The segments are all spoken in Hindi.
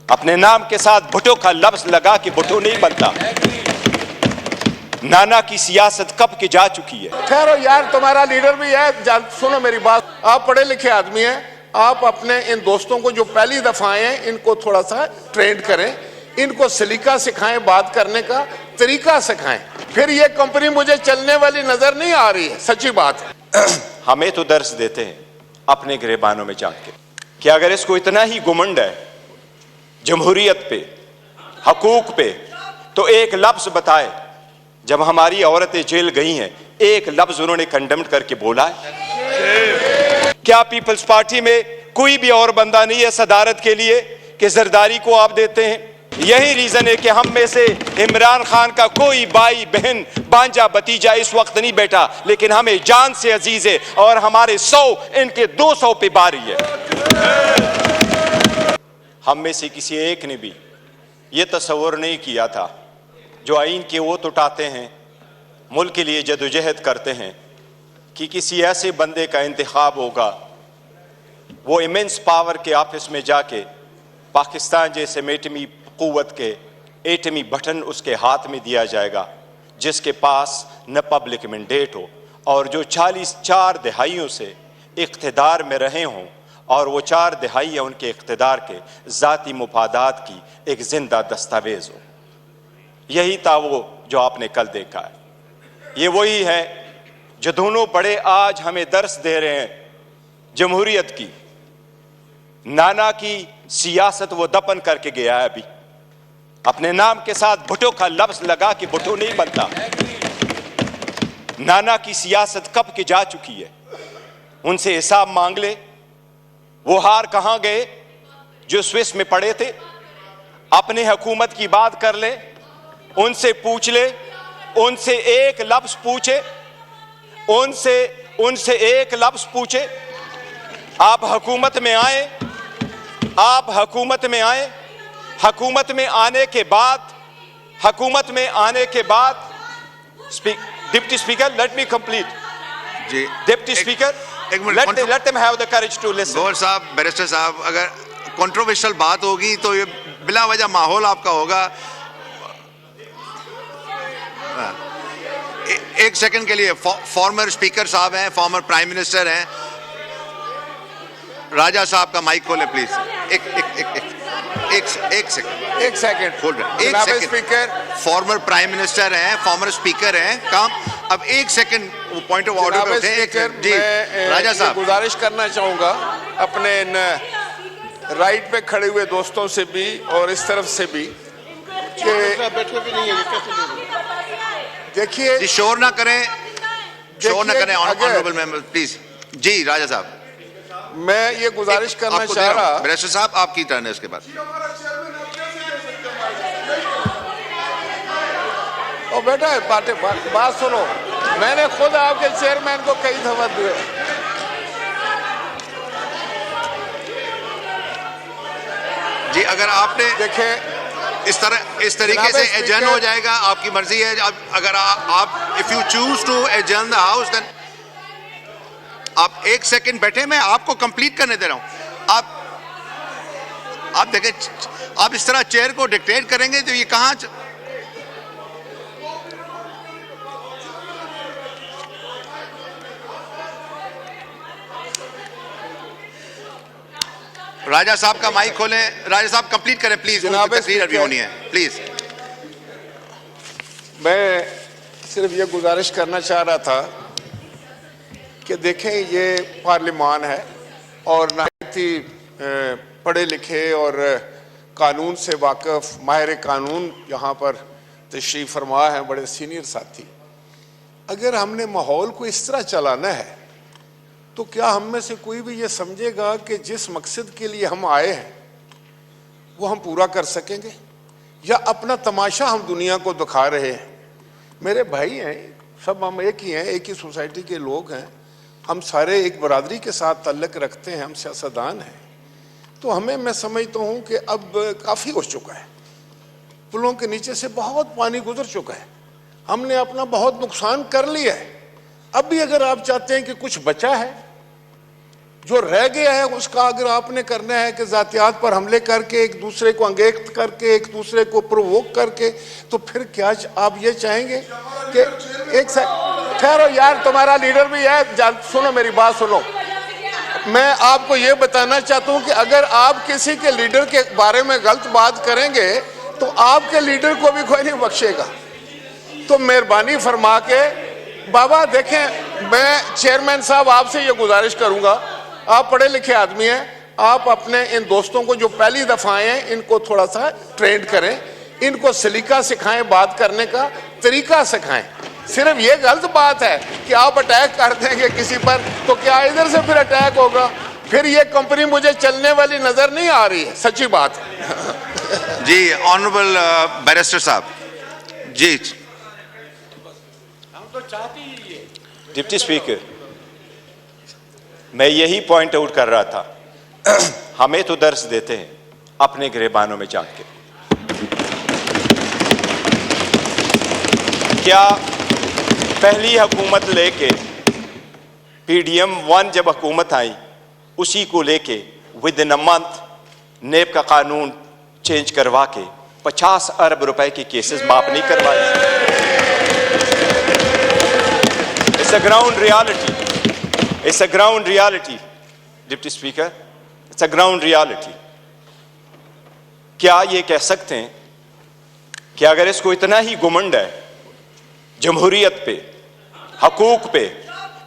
अपने नाम के साथ भुट्टो का लफ्ज लगा कि भुट्टो नहीं बनता। नाना की सियासत कब की जा चुकी है। ठहरो यार, तुम्हारा लीडर भी है, सुनो मेरी बात। आप पढ़े लिखे आदमी हैं, आप अपने इन दोस्तों को जो पहली दफा आए हैं इनको थोड़ा सा ट्रेंड करें, इनको सलीका सिखाएं, बात करने का तरीका सिखाएं। फिर ये कंपनी मुझे चलने वाली नजर नहीं आ रही है, सच्ची बात है। हमें तो दर्स देते हैं अपने गिरेबानों में जाके कि अगर इसको इतना ही घुमंड है जमहूरियत पे, हकूक पे, तो एक लफ्ज बताए जब हमारी औरतें जेल गई हैं, एक लफ्ज उन्होंने कंडेम करके बोला है? क्या पीपल्स पार्टी में कोई भी और बंदा नहीं है सदारत के लिए कि जरदारी को आप देते हैं? यही रीजन है कि हम में से इमरान खान का कोई भाई बहन बांजा भतीजा इस वक्त नहीं बैठा, लेकिन हमें जान से अजीज है और हमारे 100 इनके 200 पे बारी है। हम में से किसी एक ने भी ये तस्वर नहीं किया था जो आइन के ओत उठाते हैं, मुल्क के लिए जदोजहद करते हैं, कि किसी ऐसे बंदे का इंतखाब होगा, वो इमेंस पावर के ऑफिस में जाके पाकिस्तान जैसे एटमी कुव्वत के एटमी बटन उसके हाथ में दिया जाएगा, जिसके पास न पब्लिक मैंडेट हो और जो 4 दहाइयों से इक़्तिदार में रहे हों और वो 4 दहाइयाँ उनके इक़्तिदार के ज़ाती मुफादात की एक जिंदा दस्तावेज़ हो। यही था वो जो आपने कल देखा है। ये वही है जो दोनों बड़े आज हमें दर्स दे रहे हैं जमहूरियत की। नाना की सियासत वो दफन करके गया है, अभी अपने नाम के साथ भुट्टो का लफ्ज लगा कि भुट्टो नहीं बनता। नाना की सियासत कब की जा चुकी है, उनसे हिसाब मांग ले। वो हार कहां गए जो स्विस में पड़े थे? अपने हुकूमत की बात कर ले, उनसे पूछ ले, उनसे एक लफ्ज पूछे, उनसे एक लफ्ज पूछे। आप हुकूमत में आए, आप हुकूमत में आए, हुकूमत में आने के बाद deputy speaker, let me complete जी। Deputy speaker, let them have the courage to listen। Gohar साहब, बैरिस्टर साहब, अगर कंट्रोवर्शियल बात होगी तो ये बिला वजह माहौल आपका होगा। एक सेकंड के लिए फॉर्मर स्पीकर साहब हैं, फॉर्मर प्राइम मिनिस्टर हैं, राजा साहब का माइक खोले प्लीज। एक सेकंड होल्ड, एक second. Speaker, former prime minister हैं, फॉर्मर स्पीकर हैं, काम। अब एक सेकंड वो पॉइंट ऑफ ऑर्डर पे उठे जी। राजा साहब, गुजारिश करना चाहूंगा अपने राइट पे खड़े हुए दोस्तों से भी और इस तरफ से भी देखिए, शोर ना करें, ऑनरेबल मेंबर प्लीज। जी राजा साहब, मैं ये गुजारिश करना चाह रहा। बैरिस्टर साहब आपकी टर्न है इसके बाद। ओ बेटा, बात सुनो, मैंने खुद आपके चेयरमैन को कई दफा दिए। जी अगर आपने देखे इस तरीके से एडजर्न हो जाएगा, आपकी मर्जी है। अगर आप if you choose to adjourn the house then आप एक सेकंड बैठे, मैं आपको कंप्लीट करने दे रहा हूं। आप देखें, आप इस तरह चेयर को डिक्टेट करेंगे तो ये कहां। राजा साहब का माइक खोलें। राजा साहब कंप्लीट करें प्लीज, तकरीर अभी होनी है प्लीज। मैं सिर्फ ये गुजारिश करना चाह रहा था कि देखें, ये पार्लिमान है और नहायत ही पढ़े लिखे और कानून से वाकिफ माहिर कानून यहाँ पर तशरीफ़ फरमा है, बड़े सीनियर साथी। अगर हमने माहौल को इस तरह चलाना है तो क्या हम में से कोई भी ये समझेगा कि जिस मकसद के लिए हम आए हैं वो हम पूरा कर सकेंगे, या अपना तमाशा हम दुनिया को दिखा रहे हैं? मेरे भाई हैं सब, हम एक ही हैं, एक ही सोसाइटी के लोग हैं, हम सारे एक बरादरी के साथ ताल्लुक़ रखते हैं, हम सियासतदान हैं। तो हमें, मैं समझता हूँ कि अब काफ़ी हो चुका है, पुलों के नीचे से बहुत पानी गुजर चुका है, हमने अपना बहुत नुकसान कर लिया है। अब भी अगर आप चाहते हैं कि कुछ बचा है जो रह गया है उसका अगर आपने करना है कि जातियात पर हमले करके, एक दूसरे को अंगेख्त करके, एक दूसरे को प्रोवोक करके, तो फिर क्या आप ये चाहेंगे कि एक ठहरो यार, तुम्हारा लीडर भी है, सुनो मेरी बात सुनो। मैं आपको ये बताना चाहता हूं कि अगर आप किसी के लीडर के बारे में गलत बात करेंगे तो आपके लीडर को भी कोई नहीं बख्शेगा। तो मेहरबानी फरमा के बाबा देखें, मैं चेयरमैन साहब आपसे ये गुजारिश करूंगा, आप पढ़े लिखे आदमी हैं, आप अपने इन दोस्तों को जो पहली दफा आए हैं इनको थोड़ा सा ट्रेंड करें, इनको सलीका सिखाएं, बात करने का तरीका सिखाएं। सिर्फ ये गलत बात है कि आप अटैक कर देंगे किसी पर, तो क्या इधर से फिर अटैक होगा? फिर ये कंपनी मुझे चलने वाली नजर नहीं आ रही है, सच्ची बात है। जी ऑनरेबल बैरिस्टर साहब जी। डिप्टी स्पीकर, मैं यही पॉइंट आउट कर रहा था, हमें तो दर्स देते हैं अपने गिरबानों में जान के। क्या पहली हुकूमत लेके PDM 1 जब हुकूमत आई, उसी को लेके विद इन अ मंथ नेब का कानून चेंज करवा के 50 अरब रुपए के केसेस माफ नहीं करवाए? It's a ground reality, it's a ground reality deputy speaker, it's a ground reality. क्या ये कह सकते हैं कि अगर इसको इतना ही घुमंड है जमहूरियत पे, हकूक पे,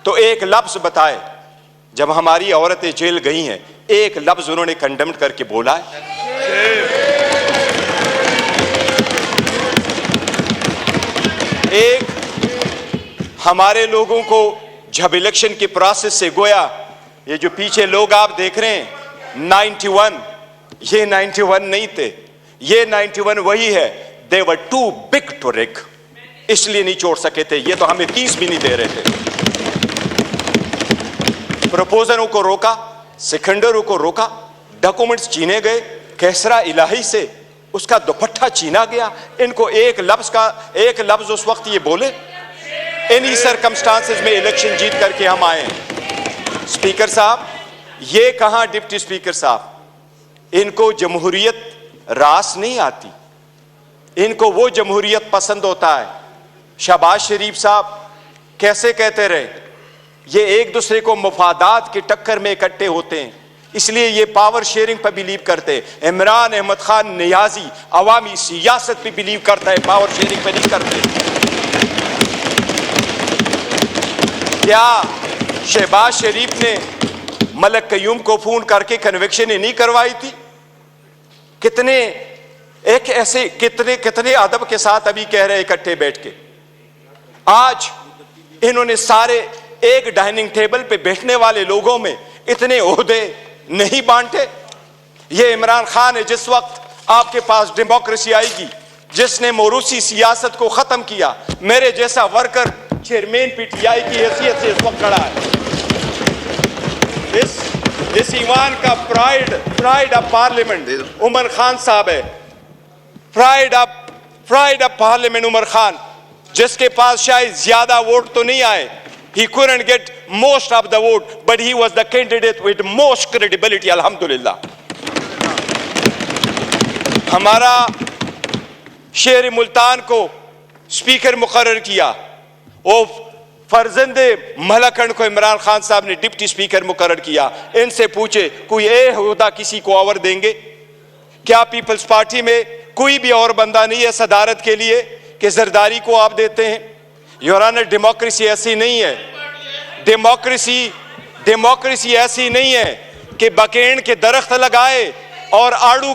तो एक लफ्ज बताए जब हमारी औरतें जेल गई हैं, एक लफ्ज उन्होंने कंडेम्ड करके बोला है? एक हमारे लोगों को जब इलेक्शन के प्रोसेस से गोया, ये जो पीछे लोग आप देख रहे हैं 91, ये 91 नहीं थे, ये 91 वही है। दे वर टू बिग टू रिग, इसलिए नहीं छोड़ सके थे, ये तो हमें 30 भी नहीं दे रहे थे। प्रपोजलों को रोका, सिकंदरों को रोका, डॉक्यूमेंट्स छीने गए, कैसरा इलाही से उसका दुपट्टा छीना गया। इनको एक लफ्ज उस वक्त ये बोले, इन्हीं सरकमस्टांसेस में इलेक्शन जीत करके हम आए हैं। स्पीकर साहब, ये कहां डिप्टी स्पीकर साहब, इनको जमहूरियत रास नहीं आती, इनको वो जमहूरियत पसंद होता है। शहबाज शरीफ साहब कैसे कहते रहे, ये एक दूसरे को मुफादात की टक्कर में इकट्ठे होते हैं, इसलिए ये पावर शेयरिंग पर बिलीव करते हैं। इमरान अहमद खान नियाजी अवामी सियासत पे बिलीव करता है, पावर शेयरिंग पे नहीं करते। क्या शहबाज शरीफ ने मलक कयूम को फोन करके कन्विक्शन नहीं करवाई थी? कितने कितने अदब के साथ अभी कह रहे इकट्ठे बैठ के। आज इन्होंने सारे एक डाइनिंग टेबल पे बैठने वाले लोगों में इतने ओहदे नहीं बांटे। ये इमरान खान है, जिस वक्त आपके पास डेमोक्रेसी आएगी, जिसने मोरूसी सियासत को खत्म किया, मेरे जैसा वर्कर चेयरमैन PTI की हैसियत से इस वक्त खड़ा है। इस ईवान का pride of parliament Umar Khan साहब है। Pride of parliament Umar Khan, जिसके पास शायद ज्यादा वोट तो नहीं आए, he couldn't get most of the vote, but he was the candidate with most credibility, alhamdulillah। हमारा शेर मुल्तान को स्पीकर मुकर्रर किया, वो फर्जंदे मलकन को इमरान खान साहब ने डिप्टी स्पीकर मुकर्रर किया। इनसे पूछे कोई ओहदा किसी को और देंगे क्या? पीपल्स पार्टी में कोई भी और बंदा नहीं है सदारत के लिए कि जरदारी को आप देते हैं? योर ऑनर, डेमोक्रेसी ऐसी नहीं है। डेमोक्रेसी ऐसी नहीं है कि बकेन के दरख्त लगाए और आड़ू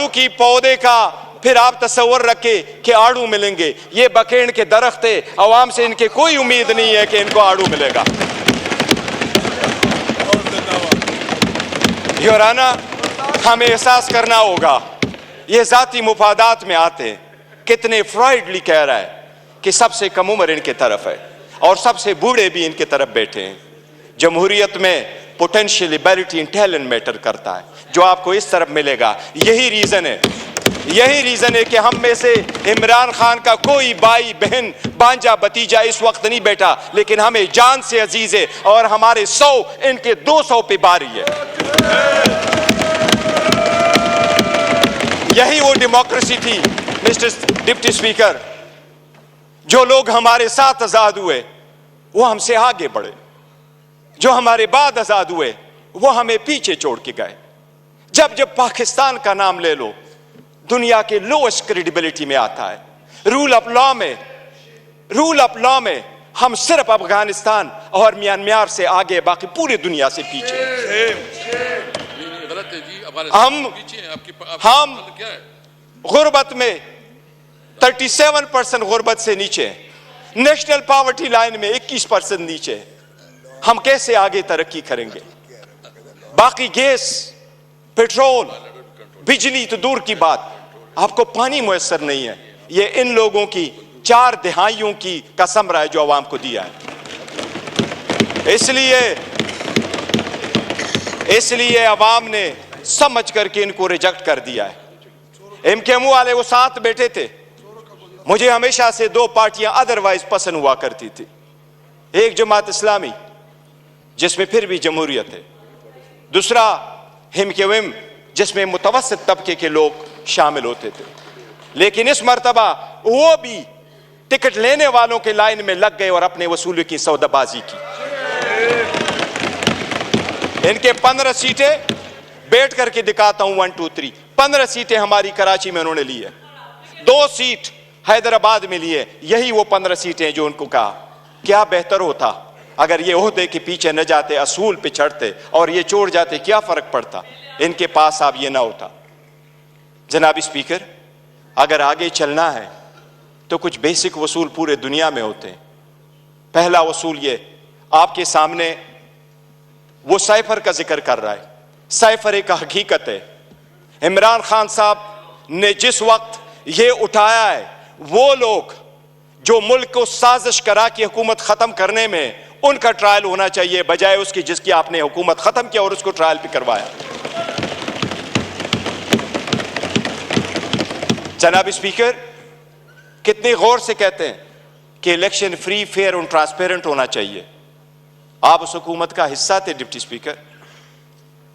की पौधे का फिर आप तस्वर रखे कि आड़ू मिलेंगे। ये बकेन के दरख्त है, अवाम से इनके कोई उम्मीद नहीं है कि इनको आड़ू मिलेगा। योर ऑनर, हमें एहसास करना होगा, ये जाती मुफादात में आते हैं। कितने फ्राइडली कह रहा है कि सबसे कम उम्र इनके तरफ है और सबसे बूढ़े भी इनके तरफ बैठे हैं। जमहूरियत में potential ability and talent matter करता है, जो आपको इस तरफ मिलेगा। यही रीजन है यही रीजन है कि हम में से इमरान खान का कोई भाई बहन भांजा भतीजा इस वक्त नहीं बैठा, लेकिन हमें जान से अजीज है और हमारे 100 इनके 200 पे बारी है। यही वो डेमोक्रेसी थी मिस्टर डिप्टी स्पीकर। जो लोग हमारे साथ आजाद हुए वो हमसे आगे बढ़े, जो हमारे बाद आजाद हुए वो हमें पीछे छोड़ के गए। जब जब पाकिस्तान का नाम ले लो दुनिया के लोएस्ट क्रेडिबिलिटी में आता है। रूल ऑफ लॉ में हम सिर्फ अफगानिस्तान और म्यांमार से आगे, बाकी पूरी दुनिया से पीछे। हम गुर्बत में 37% गुर्बत से नीचे, नेशनल पॉवर्टी लाइन में 21% नीचे। हम कैसे आगे तरक्की करेंगे? बाकी गैस, पेट्रोल, बिजली तो दूर की बात, आपको पानी मुयस्सर नहीं है। ये इन लोगों की 4 दहाइयों की कसम रहा है जो अवाम को दिया है। इसलिए अवाम ने समझ करके इनको रिजेक्ट कर दिया है। एमकेएम वाले वो साथ बैठे थे। मुझे हमेशा से 2 पार्टियां अदरवाइज पसंद हुआ करती थी। एक जमात इस्लामी जिसमें फिर भी जमहूरियत है, दूसरा एमकेएम जिसमें मुतवस्सित तबके के लोग शामिल होते थे। लेकिन इस मर्तबा वो भी टिकट लेने वालों के लाइन में लग गए और अपने वसूली की सौदाबाजी की। इनके 15 सीटें बैठ करके दिखाता हूं, 1 2 3 15 सीटें हमारी कराची में उन्होंने ली है, 2 सीट हैदराबाद में ली है। यही वो 15 सीटें जो उनको कहा क्या बेहतर होता अगर ये ओहदे के पीछे न जाते, असूल पे चढ़ते और ये छोड़ जाते, क्या फर्क पड़ता? इनके पास अब ये ना होता। जनाब स्पीकर, अगर आगे चलना है तो कुछ बेसिक वसूल पूरे दुनिया में होते हैं। पहला वसूल ये, आपके सामने वो साइफर का जिक्र कर रहा है। साइफर एक हकीकत है। इमरान खान साहब ने जिस वक्त ये उठाया है, वो लोग जो मुल्क को साजिश करा के हुकूमत खत्म करने में, उनका ट्रायल होना चाहिए बजाय उसकी जिसकी आपने हुकूमत खत्म किया और उसको ट्रायल भी करवाया। जनाब स्पीकर, कितने गौर से कहते हैं कि इलेक्शन फ्री, फेयर और ट्रांसपेरेंट होना चाहिए। आप उस हुकूमत का हिस्सा थे डिप्टी स्पीकर।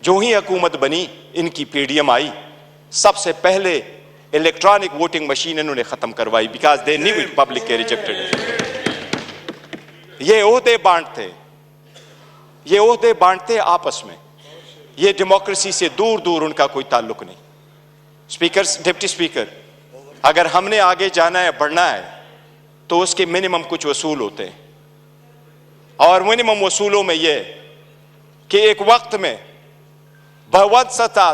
जो ही हुकूमत बनी, इनकी पीडीएम आई, सबसे पहले इलेक्ट्रॉनिक वोटिंग मशीन इन्होंने खत्म करवाई, because they knew it public के रिजेक्टेड इट। ये ओहदे बांटते आपस में, ये डेमोक्रेसी से दूर दूर उनका कोई ताल्लुक नहीं। स्पीकर, डिप्टी स्पीकर, अगर हमने आगे जाना है, बढ़ना है, तो उसके मिनिमम कुछ वसूल होते हैं। और मिनिमम वसूलों में यह कि एक वक्त में बहुत सता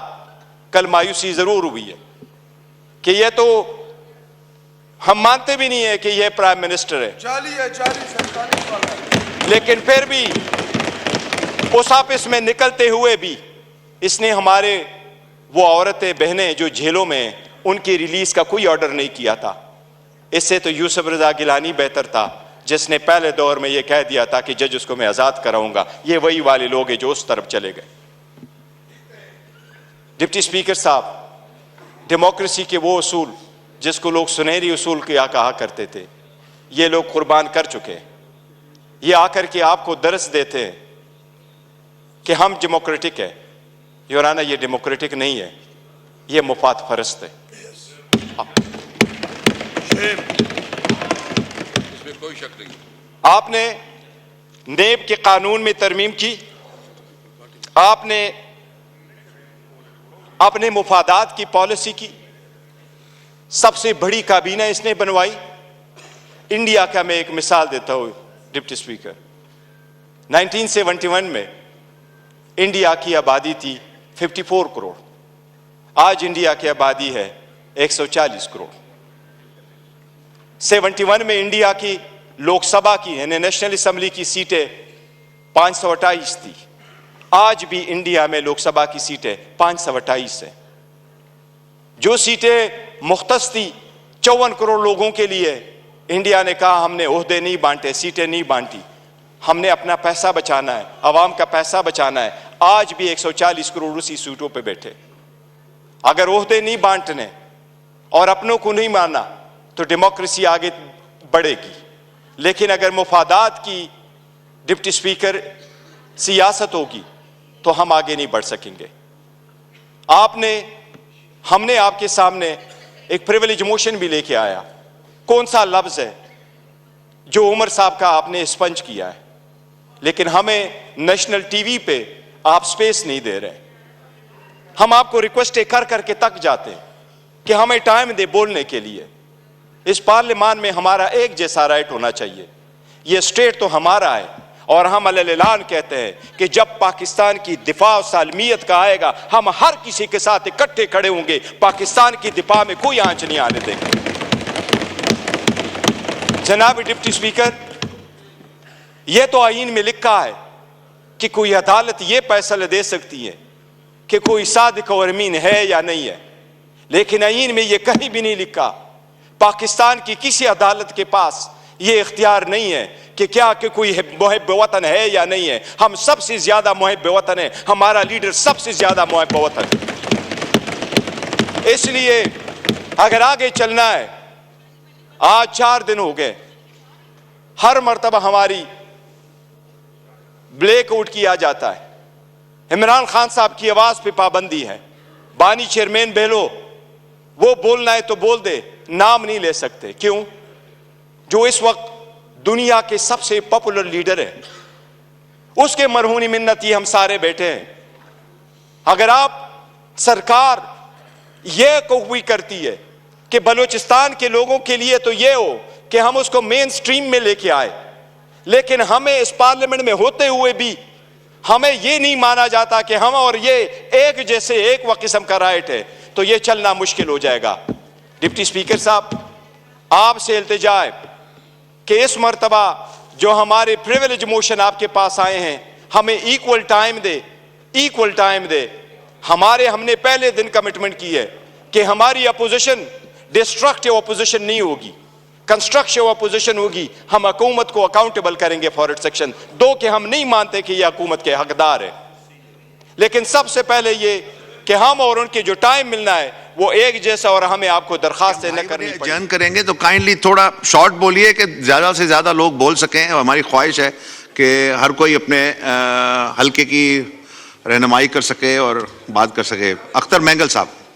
कल मायूसी जरूर हुई है कि यह तो हम मानते भी नहीं है कि यह प्राइम मिनिस्टर है, लेकिन फिर भी उस ऑफिस में निकलते हुए भी इसने हमारे वो औरतें बहनें जो जेलों में, उनकी रिलीज का कोई ऑर्डर नहीं किया था। इससे तो यूसुफ रजा गिलानी बेहतर था, जिसने पहले दौर में यह कह दिया था कि जज उसको मैं आजाद कराऊंगा। ये वही वाले लोग हैं जो उस तरफ चले गए। डिप्टी स्पीकर साहब, डेमोक्रेसी के वो उसूल जिसको लोग सुनहरी उसूल क्या कहा करते थे, ये लोग कुर्बान कर चुके हैं। ये आकर के आपको दर्स देते हैं कि हम डेमोक्रेटिक है। योराना, ये डेमोक्रेटिक नहीं है, ये मुफाद फरस्त है। इसमें कोई शक नहीं। आपने नेब के कानून में तरमीम की, आपने अपने मुफादात की पॉलिसी की, सबसे बड़ी काबीना इसने बनवाई। इंडिया का मैं एक मिसाल देता हूं डिप्टी स्पीकर। 1971 में इंडिया की आबादी थी 54 करोड़, आज इंडिया की आबादी है 140 करोड़। 71 में इंडिया की लोकसभा की यानी नेशनल असेंबली की सीटें 528 थी, आज भी इंडिया में लोकसभा की सीटें 528 है। जो सीटें मुख्तस थी 54 करोड़ लोगों के लिए, इंडिया ने कहा हमने ओहदे नहीं बांटे, सीटें नहीं बांटी, हमने अपना पैसा बचाना है, अवाम का पैसा बचाना है। आज भी 140 करोड़ उसी सीटों पे बैठे। अगर ओहदे नहीं बांटने और अपनों को नहीं माना तो डेमोक्रेसी आगे बढ़ेगी। लेकिन अगर मुफादात की डिप्टी स्पीकर सियासत होगी तो हम आगे नहीं बढ़ सकेंगे। हमने आपके सामने एक प्रिविलेज मोशन भी लेके आया। कौन सा लफ्ज है जो उमर साहब का आपने स्पंज किया है, लेकिन हमें नेशनल टीवी पे आप स्पेस नहीं दे रहे। हम आपको रिक्वेस्ट कर करके तक जाते हैं कि हमें टाइम दे बोलने के लिए। इस पार्लियामान में हमारा एक जैसा राइट होना चाहिए। यह स्टेट तो हमारा है और हम अलग-ऐलान कहते हैं कि जब पाकिस्तान की दिफा और सालमियत का आएगा हम हर किसी के साथ इकट्ठे खड़े होंगे। पाकिस्तान की दिफा में कोई आंच नहीं आने देंगे। जनाब डिप्टी स्पीकर, यह तो आईन में लिखा है कि कोई अदालत यह फैसला दे सकती है कि कोई सादिक और अमीन है या नहीं है, लेकिन आईन में यह कहीं भी नहीं लिखा। पाकिस्तान की किसी अदालत के पास यह इख्तियार नहीं है कि क्या कि कोई मुहिब वतन है या नहीं है। हम सबसे ज्यादा मुहिब वतन है, हमारा लीडर सबसे ज्यादा मुहिब वतन है। इसलिए अगर आगे चलना है, आज 4 दिन हो गए, हर मर्तबा हमारी ब्लैक आउट किया जाता है। इमरान खान साहब की आवाज पे पाबंदी है। बानी चेयरमैन बेलो, वो बोलना है तो बोल दे, नाम नहीं ले सकते। क्यों? जो इस वक्त दुनिया के सबसे पॉपुलर लीडर है, उसके मरहूनी मिन्नती हम सारे बैठे हैं। अगर आप सरकार यह कोई करती है कि बलूचिस्तान के लोगों के लिए तो यह हो कि हम उसको मेन स्ट्रीम में लेके आए, लेकिन हमें इस पार्लियामेंट में होते हुए भी हमें यह नहीं माना जाता कि हम और ये एक जैसे एक व किस्म का राइट है, तो यह चलना मुश्किल हो जाएगा। डिप्टी स्पीकर साहब, आपसे इल्तिजा है कि इस मर्तबा जो हमारे प्रिविलेज मोशन आपके पास आए हैं, हमें इक्वल टाइम दे। हमने पहले दिन कमिटमेंट की है कि हमारी अपोजिशन डिस्ट्रक्टिव अपोजिशन नहीं होगी, कंस्ट्रक्टिव अपोजिशन होगी। हम हुकूमत को अकाउंटेबल करेंगे फॉर इट्स एक्शन। दो कि हम नहीं मानते कि यह हुकूमत के हकदार है, लेकिन सबसे पहले ये कि हम और उनके जो टाइम मिलना है वो एक जैसा, और हमें आपको दरखास्त न करनी पड़ेगी। जन करेंगे तो काइंडली थोड़ा शॉर्ट बोलिए कि ज्यादा से ज्यादा लोग बोल सकें। हमारी ख्वाहिश है कि हर कोई अपने हल्के की रहनुमाई कर सके और बात कर सके। अख्तर मेंगल साहब।